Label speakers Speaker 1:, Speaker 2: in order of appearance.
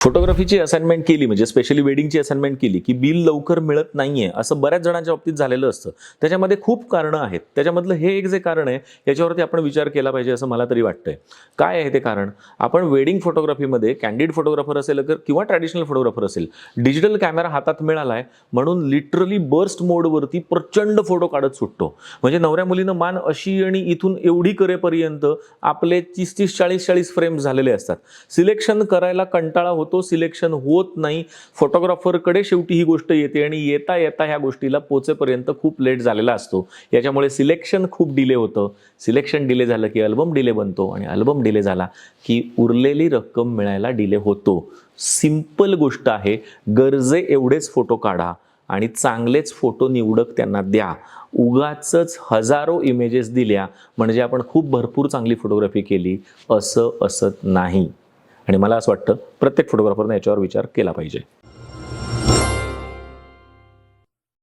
Speaker 1: फोटोग्राफीची असाइनमेंट केली म्हणजे स्पेशली वेडिंगची असाइनमेंट केली की बिल लवकर मिळत नाहीये असं बऱ्याच जणांच्या बाबतीत झालेलं असतं. त्याच्यामध्ये खूप कारणं आहेत. त्याच्यामधलं हे एक जे कारण आहे याच्यावरती आपण विचार केला पाहिजे असं मला तरी वाटतंय. काय आहे ते कारण? आपण वेडिंग फोटोग्राफीमध्ये कॅन्डिड फोटोग्राफर असेल किंवा ट्रॅडिशनल फोटोग्राफर असेल, डिजिटल कॅमेरा हातात मिळालाय म्हणून लिटरली बर्स्ट मोडवरती प्रचंड फोटो काढत सुटतो. म्हणजे नवऱ्या मुलीनं मान अशी आणि इथून एवढी करेपर्यंत आपले 30-30, 40-40 फ्रेम्स झालेले असतात. सिलेक्शन करायला कंटाळा होतो, सिलेक्शन होत नाही. फोटोग्राफरकडे शेवटी ही गोष्ट येते आणि येता येता ह्या गोष्टीला पोचेपर्यंत खूप लेट झालेला असतो. याच्यामुळे सिलेक्शन खूप डिले होतं. सिलेक्शन डिले झालं की अल्बम डिले बनतो आणि अल्बम डिले झाला की उरलेली रक्कम मिळायला डिले होतो. सिंपल गोष्ट आहे. गरजे एवढेच फोटो काढा आणि चांगलेच फोटो निवडक त्यांना द्या. उगाचच हजारो इमेजेस दिल्या म्हणजे आपण खूप भरपूर चांगली फोटोग्राफी केली असं असत नाही. आणि मला असं वाटतं प्रत्येक फोटोग्राफरने याच्यावर विचार केला पाहिजे.